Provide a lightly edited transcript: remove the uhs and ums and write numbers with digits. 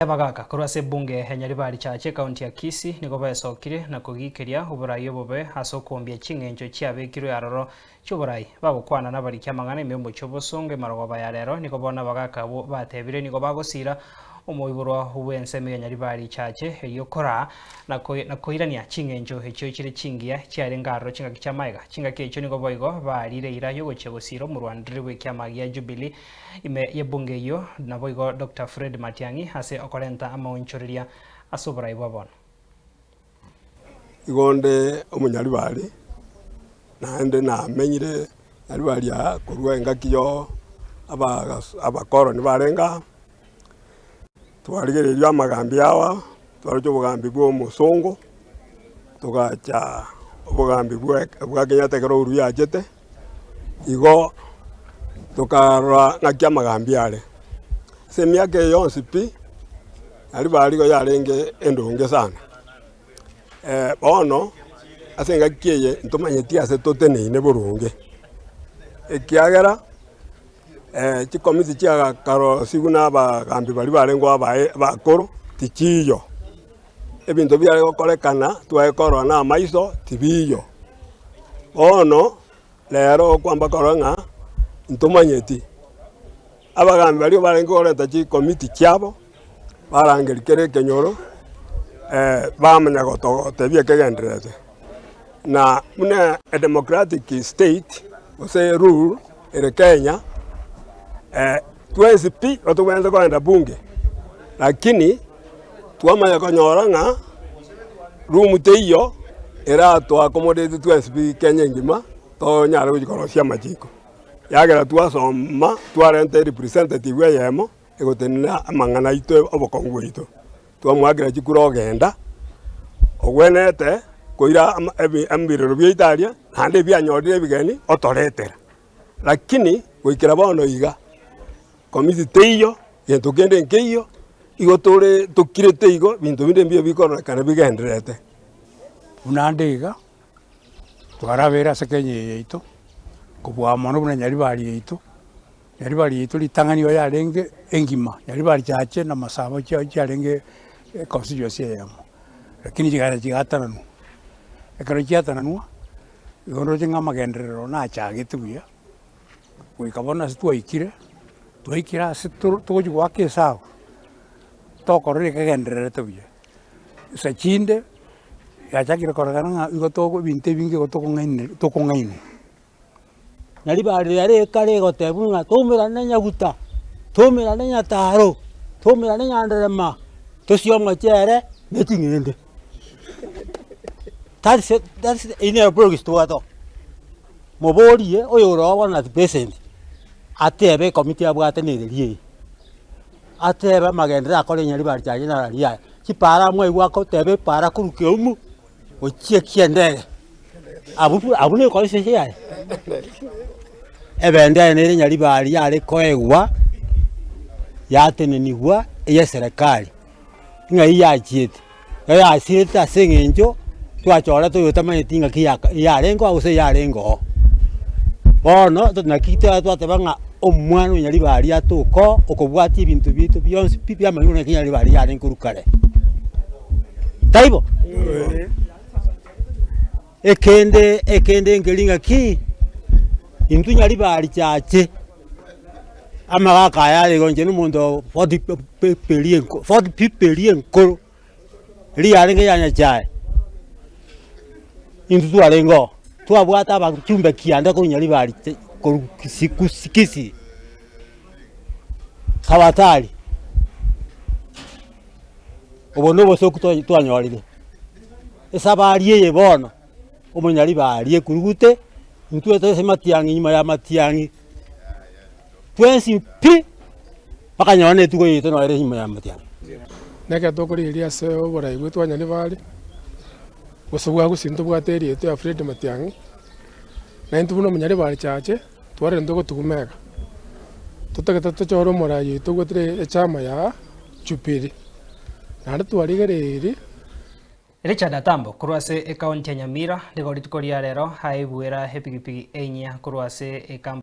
Abagaka kurase bunge Nyaribari chache kaunti ya Kisii niko bayesokire na kugikiria uburayi bobe hasokombia chingenjo cyabekiro yaroro cy'uburayi babukwana n'abariki amangana imembo cyobosonge maroba ya rero niko bona abagaka bo batebire niko bagosira umuyiburo w'enseme Nyaribari chache yokora na koirania chingenjo ecyo kire chingia cyarengaro chinga kichamaega chinga kecho niko boigo barire ira yo gochebosiro mu Rwanda rwe kyamagia Jubilee ime yebunge yo na boigo Dr. Fred Matiang'i hase okorenta amaonchoreria asobora ibabona igonde umunyaribari naende na menyire Nyaribari ya kurwa engakiyo abakoroni barenga twarigereria amagambi yawa twarjo bugambi bwo musongo tugacha ubugambi bwa Kenyatta kero uru yajete igo tukarwa ngakia amagambi yale semiake yonsi pi Nyaribari go yarenge endonge sana bono asenga kiye ntumanyeti ase toteneine burunge ekiagera chikomiti chia karo siguna abagambi bari barengwa bakoro tichiyo ebintu byari gokorekana twaekorwa na maiso tibiyo bono lero kwamba koronga ntumanyeti abagambi bari barengwa goreta chikomiti chiabo barangerikere kenyoro bamenya gotebie kegenderete na muna a democratic state ose rule ere Kenya twesi pi otuwenze kwenda bunge lakini twamanya konyoranga room teiyo era to accommodate twesi pi Kenya ngima to nyara kujikorosia majiko yagera twasoma twarente representative weyemo egotenina amangana ito obokongo ito twamwagira chikuro genda ogwenete koira ambirero bya Italia hande byanyorire bigeni otoretera lakini goikira bono iga komiti teiyo yento kende nkeyo igotore tukirete igo bintu binde mbio bikora kana bigenderete unandega twarabera sekenye yeito kubwa mono buna Nyaribari yeito litanganyo yarenge engima Nyaribari chache na masabo cyarenge constituency yamo lakini chigatana no ekaro chiatana igono chinga magenderero na chagetuya kuikabona situikire tuikira situji wake sawa tokorere kegenderete buya sachinde yachakire koragana igotogo binte binge gotokongaine Nyaribari yare kare gotebunga tumira nyaguta tumira nyataro tumira nyanderema tosiyomwa chere netingende that's in a progress to ato moborie oyoro wana the present atebe committee abwatenererie atebe magendera akore Nyaribari chaje na ria chipara mwe gwako tebe para kuruke umu ochie kiendere abune ko ise yae ebende ne Nyaribari yare koegwa yatenenigwa eye serikali ngai yachiete ya sita sengenjo twachora tuyotamanyetinga yarengo ause yarengo bono tunakita twatebanga omwana Nyaribari atuko okobwati ibintu bitu byonse pipya manyuna Nyaribari yarenkurukare taibo ekende ngelinga ki intu Nyaribari chache amagaka yale gonje n'umundo 40 people nkoro ri yarenge yanya chae intu twarengo twabwata abacyumbe kiyanda ko Nyaribari ko sikisi kabatali obono bose kutwanyorire esabari ye bono umunyaribari ekurugute intu etese Matiang'i nyuma ya Matiang'i twensi pi bakanyone tuko yito no ere nyuma ya Matiang'i neka tokoriria se obora igwetwa Nyaribari gusubwa gusinto bwateri eto ya Fred Matiang'i na intu buno Nyaribari chache tware ndo gotugumega tutageta tuchoro morayi tugotire echama ya Jubilee na twarigereri Richard Atambo kurwase ekaunti ya Nyamira ndigoritukoria rero haibwera hepigipigi enya kurwase